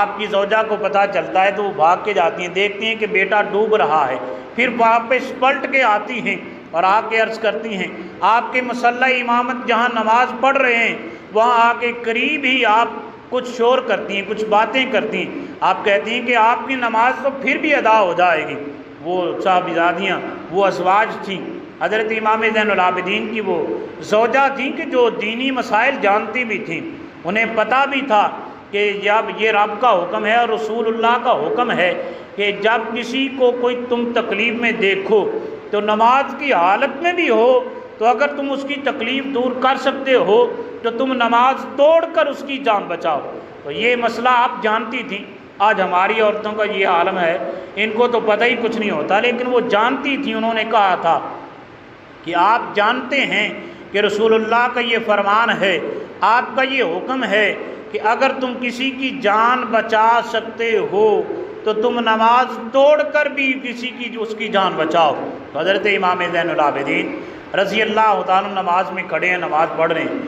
آپ کی زوجہ کو پتہ چلتا ہے تو وہ بھاگ کے جاتی ہیں، دیکھتی ہیں کہ بیٹا ڈوب رہا ہے، پھر واپس پلٹ کے آتی ہیں اور آ کے عرض کرتی ہیں، آپ کے مصلی امامت جہاں نماز پڑھ رہے ہیں وہاں آ کے قریب ہی آپ کچھ شور کرتی ہیں، کچھ باتیں کرتی ہیں۔ آپ کہتی ہیں کہ آپ کی نماز تو پھر بھی ادا ہو جائے گی۔ وہ صاحبزادیاں، وہ ازواج تھیں حضرت امام زین العابدین کی، وہ زوجہ تھیں کہ جو دینی مسائل جانتی بھی تھیں، انہیں پتہ بھی تھا کہ جب یہ رب کا حکم ہے اور رسول اللہ کا حکم ہے کہ جب کسی کو کوئی تم تکلیف میں دیکھو تو نماز کی حالت میں بھی ہو تو اگر تم اس کی تکلیف دور کر سکتے ہو تو تم نماز توڑ کر اس کی جان بچاؤ۔ تو یہ مسئلہ آپ جانتی تھیں۔ آج ہماری عورتوں کا یہ عالم ہے، ان کو تو پتہ ہی کچھ نہیں ہوتا، لیکن وہ جانتی تھیں۔ انہوں نے کہا تھا کہ آپ جانتے ہیں کہ رسول اللہ کا یہ فرمان ہے، آپ کا یہ حکم ہے کہ اگر تم کسی کی جان بچا سکتے ہو تو تم نماز توڑ کر بھی کسی کی اس کی جان بچاؤ۔ تو حضرت امام زین العابدین رضی اللہ تعالیٰ نماز میں کھڑے ہیں، نماز پڑھ رہے ہیں،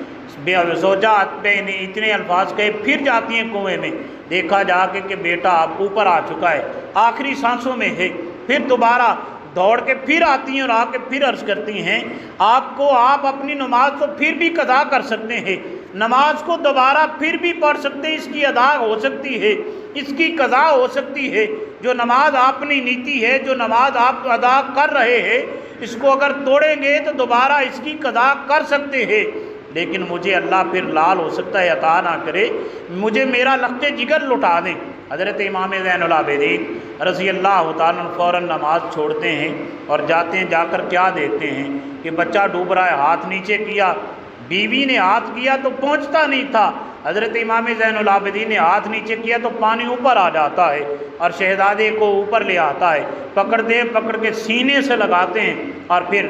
بے زوجہ پہ اتنے الفاظ کہے، پھر جاتی ہیں کنویں میں، دیکھا جا کے کہ بیٹا آپ اوپر آ چکا ہے، آخری سانسوں میں ہے، پھر دوبارہ دوڑ کے پھر آتی ہیں اور آ کے پھر عرض کرتی ہیں، آپ اپنی نماز تو پھر بھی قضا کر سکتے ہیں، نماز کو دوبارہ پھر بھی پڑھ سکتے ہیں، اس کی ادا ہو سکتی ہے، اس کی قضا ہو سکتی ہے۔ جو نماز آپ نے نیتی ہے، جو نماز آپ ادا کر رہے ہیں، اس کو اگر توڑیں گے تو دوبارہ اس کی قضا کر سکتے ہیں، لیکن مجھے اللہ پھر لال ہو سکتا ہے عطا نہ کرے، مجھے میرا لخت جگر لٹا دیں۔ حضرت امام زین العابدین رضی اللہ تعالیٰ عنہ فوراً نماز چھوڑتے ہیں اور جاتے ہیں، جا کر کیا دیکھتے ہیں کہ بچہ ڈوب رہا ہے، ہاتھ نیچے کیا، بیوی نے ہاتھ کیا تو پہنچتا نہیں تھا، حضرت امام زین العابدین نے ہاتھ نیچے کیا تو پانی اوپر آ جاتا ہے اور شہزادے کو اوپر لے آتا ہے، پکڑ کے سینے سے لگاتے ہیں، اور پھر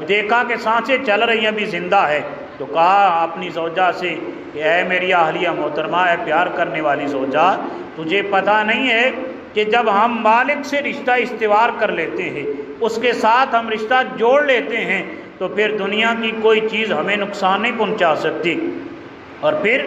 دیکھا کہ سانسیں چل رہی ہیں، ابھی زندہ ہے، تو کہا اپنی زوجہ سے کہ اے میری اہلیہ محترمہ، اے پیار کرنے والی زوجہ، تجھے پتہ نہیں ہے کہ جب ہم مالک سے رشتہ استوار کر لیتے ہیں، اس کے ساتھ ہم رشتہ جوڑ لیتے ہیں تو پھر دنیا کی کوئی چیز ہمیں نقصان نہیں پہنچا سکتی۔ اور پھر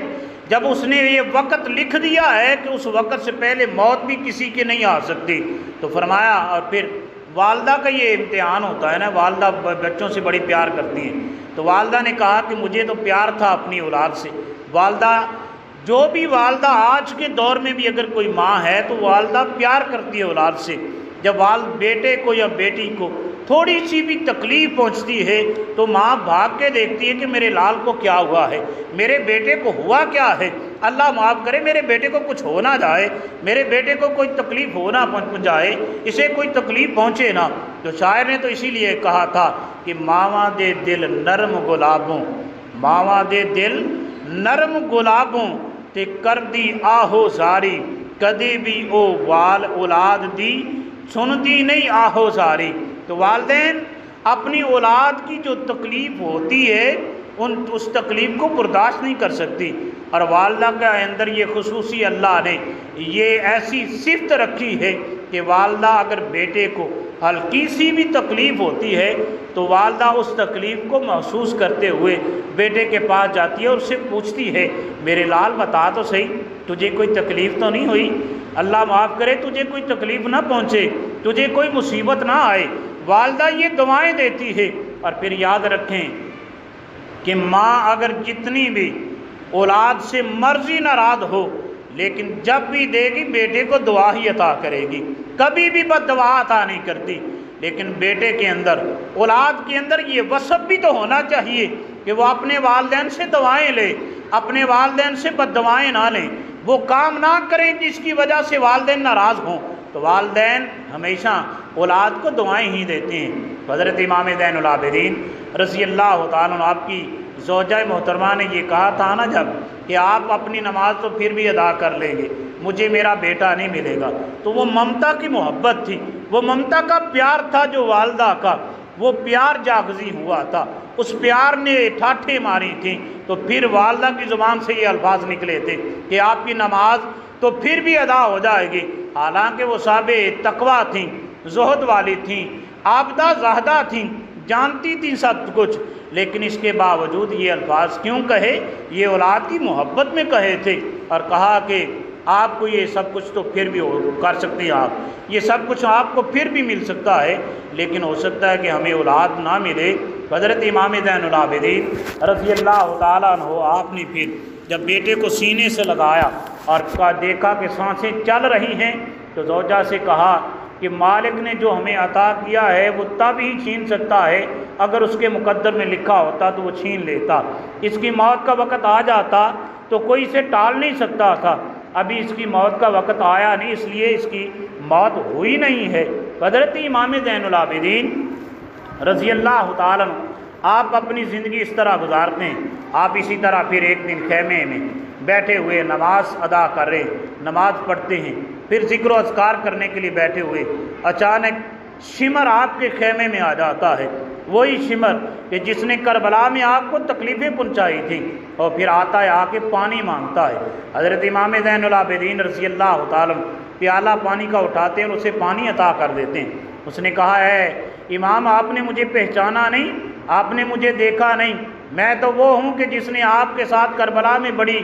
جب اس نے یہ وقت لکھ دیا ہے کہ اس وقت سے پہلے موت بھی کسی کی نہیں آ سکتی، تو فرمایا، اور پھر والدہ کا یہ امتحان ہوتا ہے نا، والدہ بچوں سے بڑی پیار کرتی ہیں، تو والدہ نے کہا کہ مجھے تو پیار تھا اپنی اولاد سے، والدہ جو بھی والدہ آج کے دور میں بھی اگر کوئی ماں ہے تو والدہ پیار کرتی ہے اولاد سے، جب بیٹے کو یا بیٹی کو تھوڑی سی بھی تکلیف پہنچتی ہے تو ماں بھاگ کے دیکھتی ہے کہ میرے لال کو کیا ہوا ہے، میرے بیٹے کو ہوا کیا ہے، اللہ معاف کرے میرے بیٹے کو کچھ ہو نہ جائے، میرے بیٹے کو کوئی تکلیف ہو نہ جائے، اسے کوئی تکلیف پہنچے نہ۔ تو شاعر نے تو اسی لیے کہا تھا کہ ماواں دے دل نرم گلابوں، ماواں دے دل نرم گلابوں تے کر دی آہو زاری، کدی بھی او وال اولاد دی سندی نہیں آہو زاری۔ تو والدین اپنی اولاد کی جو تکلیف ہوتی ہے اس تکلیف کو برداشت نہیں کر سکتی، اور والدہ کے اندر یہ خصوصی اللہ نے یہ ایسی صفت رکھی ہے کہ والدہ اگر بیٹے کو ہلکی سی بھی تکلیف ہوتی ہے تو والدہ اس تکلیف کو محسوس کرتے ہوئے بیٹے کے پاس جاتی ہے اور اس سے پوچھتی ہے میرے لال بتا تو صحیح تجھے کوئی تکلیف تو نہیں ہوئی، اللہ معاف کرے تجھے کوئی تکلیف نہ پہنچے، تجھے کوئی مصیبت نہ آئے۔ والدہ یہ دعائیں دیتی ہے۔ اور پھر یاد رکھیں کہ ماں اگر جتنی بھی اولاد سے مرضی ناراض ہو لیکن جب بھی دے گی بیٹے کو دعا ہی عطا کرے گی، کبھی بھی بد دعا عطا نہیں کرتی۔ لیکن بیٹے کے اندر، اولاد کے اندر یہ وصف بھی تو ہونا چاہیے کہ وہ اپنے والدین سے دعائیں لے، اپنے والدین سے بد دعائیں نہ لیں، وہ کام نہ کریں جس کی وجہ سے والدین ناراض ہوں۔ تو والدین ہمیشہ اولاد کو دعائیں ہی دیتے ہیں۔ حضرت امام زین العابدین رضی اللہ تعالیٰ عنہ آپ کی زوجہ محترمہ نے یہ کہا تھا نا جب کہ آپ اپنی نماز تو پھر بھی ادا کر لیں گے، مجھے میرا بیٹا نہیں ملے گا، تو وہ ممتا کی محبت تھی، وہ ممتا کا پیار تھا جو والدہ کا، وہ پیار جاگزی ہوا تھا، اس پیار نے ٹھاٹھیں ماری تھیں۔ تو پھر والدہ کی زبان سے یہ الفاظ نکلے تھے کہ آپ کی نماز تو پھر بھی ادا ہو جائے گی، حالانکہ وہ صاحب تقویٰ تھیں، زہد والی تھیں، عابدہ زاہدہ تھیں، جانتی تھیں سب کچھ، لیکن اس کے باوجود یہ الفاظ کیوں کہے؟ یہ اولاد کی محبت میں کہے تھے، اور کہا کہ آپ کو یہ سب کچھ تو پھر بھی کر سکتے ہیں، آپ یہ سب کچھ آپ کو پھر بھی مل سکتا ہے، لیکن ہو سکتا ہے کہ ہمیں اولاد نہ ملے۔ حضرت امام زین العابدین رضی اللہ تعالیٰ عنہ آپ نے پھر جب بیٹے کو سینے سے لگایا اور دیکھا کہ سانسیں چل رہی ہیں تو زوجہ سے کہا کہ مالک نے جو ہمیں عطا کیا ہے وہ تب ہی چھین سکتا ہے، اگر اس کے مقدر میں لکھا ہوتا تو وہ چھین لیتا، اس کی موت کا وقت آ جاتا تو کوئی اسے ٹال نہیں سکتا تھا، ابھی اس کی موت کا وقت آیا نہیں، اس لیے اس کی موت ہوئی نہیں ہے۔ حضرت امام زین العابدین رضی اللہ تعالیٰ عنہ آپ اپنی زندگی اس طرح گزارتے ہیں۔ آپ اسی طرح پھر ایک دن خیمے میں بیٹھے ہوئے نماز ادا کر رہے، نماز پڑھتے ہیں، پھر ذکر و اذکار کرنے کے لیے بیٹھے ہوئے اچانک شمر آپ کے خیمے میں آ جاتا ہے، وہی شمر کہ جس نے کربلا میں آپ کو تکلیفیں پہنچائی تھیں، اور پھر آتا ہے آ کے پانی مانگتا ہے۔ حضرت امام زین العابدین رضی اللہ تعالیٰ پیالہ پانی کا اٹھاتے ہیں اور اسے پانی عطا کر دیتے ہیں۔ اس نے کہا ہے امام آپ نے مجھے پہچانا نہیں، آپ نے مجھے دیکھا نہیں، میں تو وہ ہوں کہ جس نے آپ کے ساتھ کربلا میں بڑی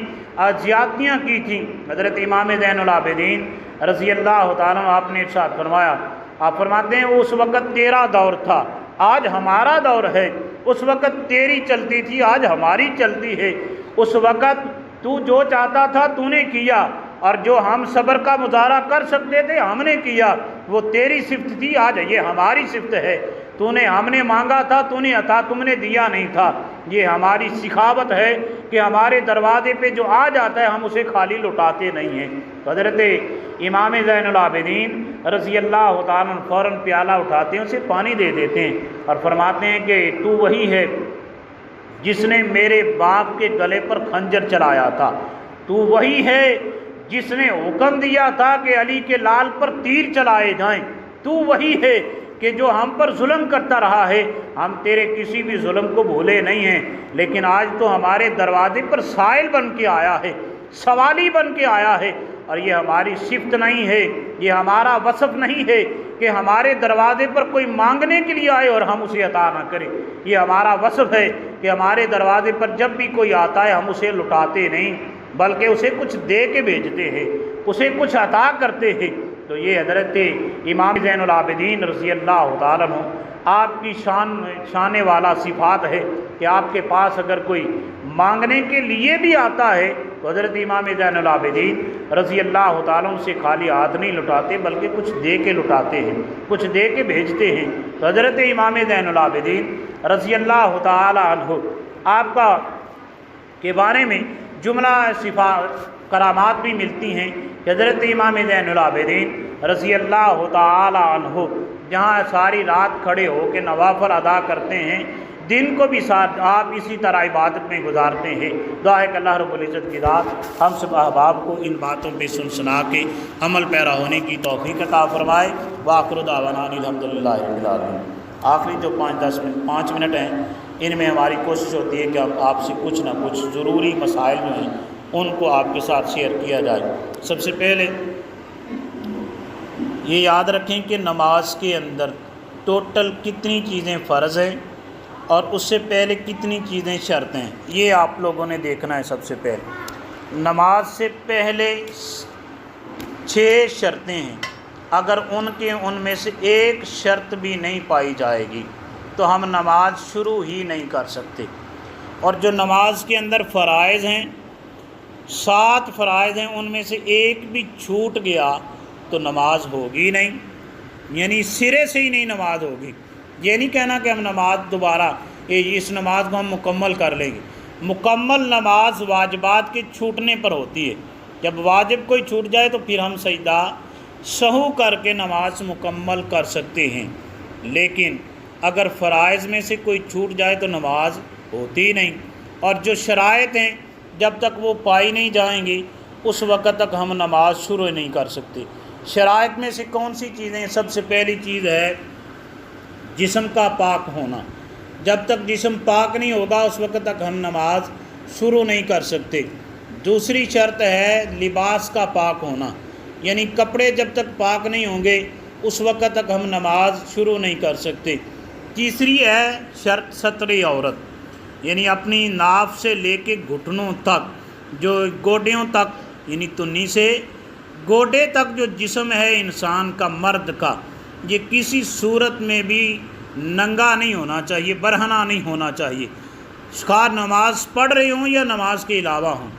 زیادتیاں کی تھیں۔ حضرت امام زین العابدین رضی اللہ تعالیٰ آپ نے ارشاد فرمایا، آپ فرماتے ہیں اس وقت تیرا دور تھا، آج ہمارا دور ہے، اس وقت تیری چلتی تھی، آج ہماری چلتی ہے، اس وقت تو جو چاہتا تھا تو نے کیا، اور جو ہم صبر کا مظاہرہ کر سکتے تھے ہم نے کیا، وہ تیری صفت تھی، آج یہ ہماری صفت ہے، تو نے ہم نے مانگا تھا تو نے عطا تم نے دیا نہیں تھا، یہ ہماری سخاوت ہے کہ ہمارے دروازے پہ جو آ جاتا ہے ہم اسے خالی لٹاتے نہیں ہیں۔ حضرت امام زین العابدین رضی اللہ تعالیٰ فوراً پیالہ اٹھاتے ہیں، اسے پانی دے دیتے ہیں اور فرماتے ہیں کہ تو وہی ہے جس نے میرے باپ کے گلے پر خنجر چلایا تھا، تو وہی ہے جس نے حکم دیا تھا کہ علی کے لال پر تیر چلائے جائیں، تو وہی ہے کہ جو ہم پر ظلم کرتا رہا ہے، ہم تیرے کسی بھی ظلم کو بھولے نہیں ہیں، لیکن آج تو ہمارے دروازے پر سائل بن کے آیا ہے، سوالی بن کے آیا ہے، اور یہ ہماری صفت نہیں ہے، یہ ہمارا وصف نہیں ہے کہ ہمارے دروازے پر کوئی مانگنے کے لیے آئے اور ہم اسے عطا نہ کریں، یہ ہمارا وصف ہے کہ ہمارے دروازے پر جب بھی کوئی آتا ہے ہم اسے لٹاتے نہیں بلکہ اسے کچھ دے کے بھیجتے ہیں، اسے کچھ عطا کرتے ہیں۔ تو یہ حضرت امام زین العابدین رضی اللہ تعالیٰ عنہ آپ کی شان والا صفات ہے کہ آپ کے پاس اگر کوئی مانگنے کے لیے بھی آتا ہے تو حضرت امام زین العابدین رضی اللہ تعالیٰ عنہ سے خالی ہاتھ نہیں لٹاتے بلکہ کچھ دے کے لٹاتے ہیں، کچھ دے کے بھیجتے ہیں۔ تو حضرت امام زین العابدین رضی اللہ تعالی عنہ آپ کا کے بارے میں جملہ کرامات بھی ملتی ہیں کہ حضرت امام زین العابدین رضی اللہ تعالی عنہ جہاں ساری رات کھڑے ہو کے نوافل ادا کرتے ہیں، دن کو بھی ساتھ آپ اسی طرح عبادت میں گزارتے ہیں۔ دعا ہے کہ اللہ رب العزت کی ذات ہم سب احباب کو ان باتوں پہ سنا کے عمل پیرا ہونے کی توفیق عطا فرمائے۔ وآخر دعوانا الحمدللہ رب العالمین۔ آخری جو 5 منٹ ہیں ان میں ہماری کوشش ہوتی ہے کہ ہم آپ سے کچھ نہ کچھ ضروری مسائل جو ہیں ان کو آپ کے ساتھ شیئر کیا جائے۔ سب سے پہلے یہ یاد رکھیں کہ نماز کے اندر ٹوٹل کتنی چیزیں فرض ہیں اور اس سے پہلے کتنی چیزیں شرط ہیں، یہ آپ لوگوں نے دیکھنا ہے۔ سب سے پہلے نماز سے پہلے 6 شرطیں ہیں، اگر ان میں سے ایک شرط بھی نہیں پائی جائے گی تو ہم نماز شروع ہی نہیں کر سکتے۔ اور جو نماز کے اندر فرائض ہیں 7 فرائض ہیں، ان میں سے ایک بھی چھوٹ گیا تو نماز ہوگی نہیں، یعنی سرے سے ہی نہیں نماز ہوگی۔ یہ نہیں کہنا کہ ہم نماز دوبارہ اس نماز کو ہم مکمل کر لیں گے۔ مکمل نماز واجبات کے چھوٹنے پر ہوتی ہے، جب واجب کوئی چھوٹ جائے تو پھر ہم سجدہ سہو کر کے نماز مکمل کر سکتے ہیں، لیکن اگر فرائض میں سے کوئی چھوٹ جائے تو نماز ہوتی نہیں۔ اور جو شرائط ہیں جب تک وہ پائی نہیں جائیں گی اس وقت تک ہم نماز شروع نہیں کر سکتے۔ شرائط میں سے کون سی چیزیں؟ سب سے پہلی چیز ہے جسم کا پاک ہونا۔ جب تک جسم پاک نہیں ہوگا اس وقت تک ہم نماز شروع نہیں کر سکتے۔ دوسری شرط ہے لباس کا پاک ہونا، یعنی کپڑے جب تک پاک نہیں ہوں گے اس وقت تک ہم نماز شروع نہیں کر سکتے۔ تیسری ہے شرط ستر عورت، یعنی اپنی ناف سے لے کے گھٹنوں تک، جو گوڈیوں تک، یعنی تنی سے گوڈے تک جو جسم ہے انسان کا، مرد کا، یہ کسی صورت میں بھی ننگا نہیں ہونا چاہیے، برہنہ نہیں ہونا چاہیے، خواہ نماز پڑھ رہے ہوں یا نماز کے علاوہ ہوں۔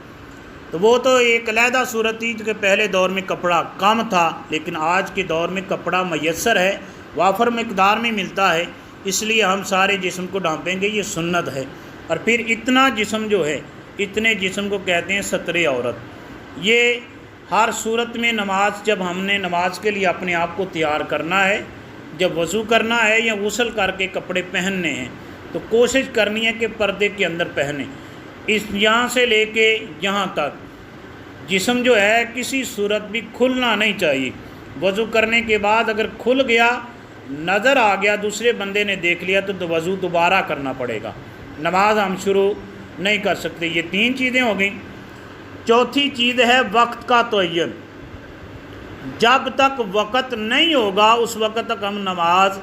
تو وہ تو ایک علیحدہ صورت تھی کہ پہلے دور میں کپڑا کم تھا، لیکن آج کے دور میں کپڑا میسر ہے، وافر مقدار میں ملتا ہے، اس لیے ہم سارے جسم کو ڈھانپیں گے، یہ سنت ہے۔ اور پھر اتنا جسم جو ہے، اتنے جسم کو کہتے ہیں ستر عورت۔ یہ ہر صورت میں نماز، جب ہم نے نماز کے لیے اپنے آپ کو تیار کرنا ہے، جب وضو کرنا ہے یا غسل کر کے کپڑے پہننے ہیں، تو کوشش کرنی ہے کہ پردے کے اندر پہنیں۔ یہاں سے لے کے یہاں تک جسم جو ہے کسی صورت بھی کھلنا نہیں چاہیے۔ وضو کرنے کے بعد اگر کھل گیا، نظر آ گیا، دوسرے بندے نے دیکھ لیا تو وضو دوبارہ کرنا پڑے گا، نماز ہم شروع نہیں کر سکتے۔ یہ 3 چیزیں ہو گئیں۔ چوتھی چیز ہے وقت کا تعین۔ جب تک وقت نہیں ہوگا اس وقت تک ہم نماز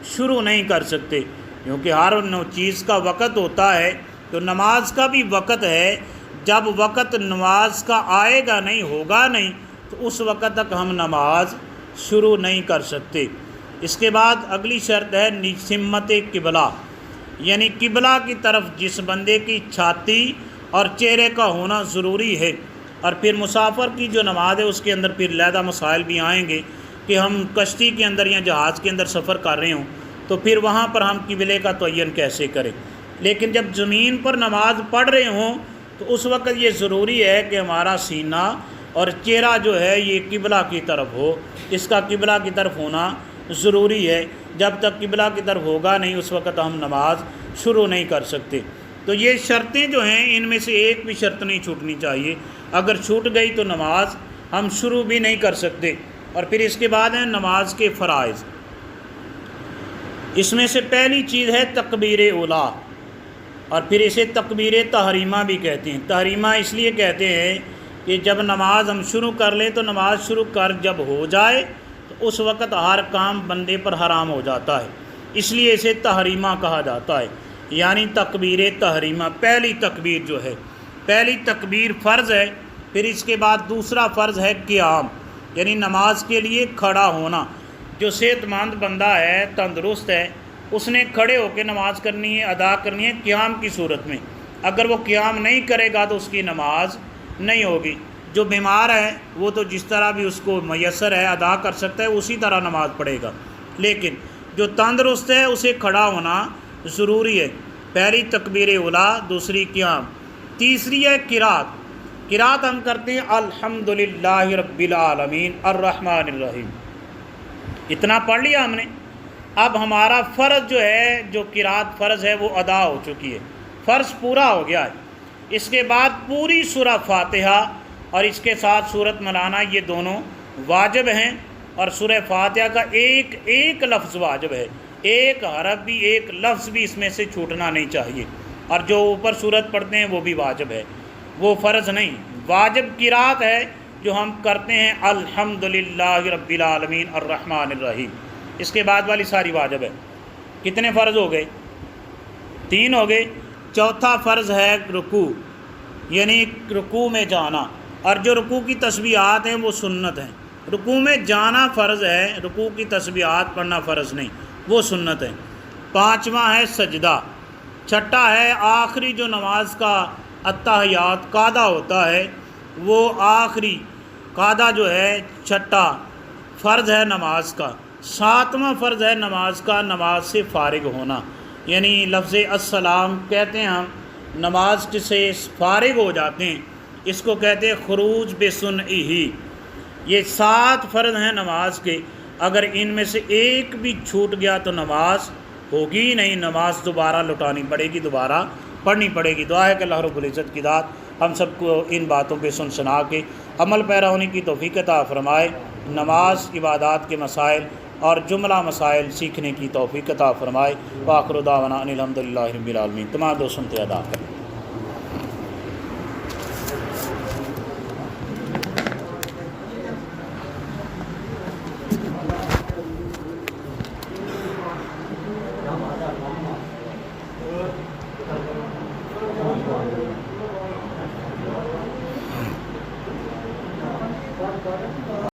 شروع نہیں کر سکتے، کیونکہ ہر چیز کا وقت ہوتا ہے، تو نماز کا بھی وقت ہے۔ جب وقت نماز کا آئے گا نہیں، ہوگا نہیں، تو اس وقت تک ہم نماز شروع نہیں کر سکتے۔ اس کے بعد اگلی شرط ہے سمت قبلہ، یعنی قبلہ کی طرف جس بندے کی چھاتی اور چہرے کا ہونا ضروری ہے۔ اور پھر مسافر کی جو نماز ہے اس کے اندر پھر علیحدہ مسائل بھی آئیں گے کہ ہم کشتی کے اندر یا جہاز کے اندر سفر کر رہے ہوں تو پھر وہاں پر ہم قبلے کا تعین کیسے کریں۔ لیکن جب زمین پر نماز پڑھ رہے ہوں تو اس وقت یہ ضروری ہے کہ ہمارا سینہ اور چہرہ جو ہے یہ قبلہ کی طرف ہو، اس کا قبلہ کی طرف ہونا ضروری ہے۔ جب تک قبلہ کی طرف ہوگا نہیں اس وقت ہم نماز شروع نہیں کر سکتے۔ تو یہ شرطیں جو ہیں ان میں سے ایک بھی شرط نہیں چھوٹنی چاہیے، اگر چھوٹ گئی تو نماز ہم شروع بھی نہیں کر سکتے۔ اور پھر اس کے بعد ہیں نماز کے فرائض۔ اس میں سے پہلی چیز ہے تکبیر اولیٰ، اور پھر اسے تکبیر تحریمہ بھی کہتے ہیں۔ تحریمہ اس لیے کہتے ہیں کہ جب نماز ہم شروع کر لیں تو نماز شروع کر جب ہو جائے تو اس وقت ہر کام بندے پر حرام ہو جاتا ہے، اس لیے اسے تحریمہ کہا جاتا ہے، یعنی تکبیر تحریمہ۔ پہلی تکبیر جو ہے، پہلی تکبیر فرض ہے۔ پھر اس کے بعد دوسرا فرض ہے قیام، یعنی نماز کے لیے کھڑا ہونا۔ جو صحت مند بندہ ہے، تندرست ہے، اس نے کھڑے ہو کے نماز کرنی ہے، ادا کرنی ہے قیام کی صورت میں۔ اگر وہ قیام نہیں کرے گا تو اس کی نماز نہیں ہوگی۔ جو بیمار ہے وہ تو جس طرح بھی اس کو میسر ہے ادا کر سکتا ہے، اسی طرح نماز پڑھے گا، لیکن جو تندرست ہے اسے کھڑا ہونا ضروری ہے۔ پہلی تکبیر اولا، دوسری قیام، تیسری ہے قرات۔ قرات ہم کرتے ہیں الحمدللہ رب العالمین الرحمن الرحیم، اتنا پڑھ لیا ہم نے۔ اب ہمارا فرض جو ہے، جو قرات فرض ہے وہ ادا ہو چکی ہے، فرض پورا ہو گیا ہے۔ اس کے بعد پوری سورہ فاتحہ اور اس کے ساتھ سورت مولانا، یہ دونوں واجب ہیں، اور سورہ فاتحہ کا ایک ایک لفظ واجب ہے، ایک حرف بھی، ایک لفظ بھی اس میں سے چھوٹنا نہیں چاہیے، اور جو اوپر سورت پڑھتے ہیں وہ بھی واجب ہے، وہ فرض نہیں۔ واجب قرات ہے جو ہم کرتے ہیں الحمدللہ رب العالمین الرحمن الرحیم، اس کے بعد والی ساری واجب ہے۔ کتنے فرض ہو گئے؟ 3 ہو گئے۔ چوتھا فرض ہے رکوع، یعنی رکوع میں جانا، اور جو رکوع کی تسبیحات ہیں وہ سنت ہیں۔ رکوع میں جانا فرض ہے، رکوع کی تسبیحات پڑھنا فرض نہیں، وہ سنت ہے۔ 5واں ہے سجدہ۔ چھٹا ہے آخری جو نماز کا التحیات قاعدہ ہوتا ہے، وہ آخری قاعدہ جو ہے چھٹا فرض ہے نماز کا۔ 7واں فرض ہے نماز کا نماز سے فارغ ہونا، یعنی لفظ السلام کہتے ہیں ہم، نماز سے فارغ ہو جاتے ہیں، اس کو کہتے ہیں خروج بسنعہ۔ یہ 7 فرض ہیں نماز کے، اگر ان میں سے ایک بھی چھوٹ گیا تو نماز ہوگی ہی نہیں، نماز دوبارہ لوٹانی پڑے گی، دوبارہ پڑھنی پڑے گی۔ دعا ہے کہ اللہ رب العزت کی ذات ہم سب کو ان باتوں پہ سن سنا کے عمل پیرا ہونے کی توفیق عطا فرمائے، نماز عبادات کے مسائل اور جملہ مسائل سیکھنے کی توفیق عطا فرمائے۔ وآخر دعوانا ان الحمدللہ رب العالمین۔ تمام دوست سنتے ادا کریں۔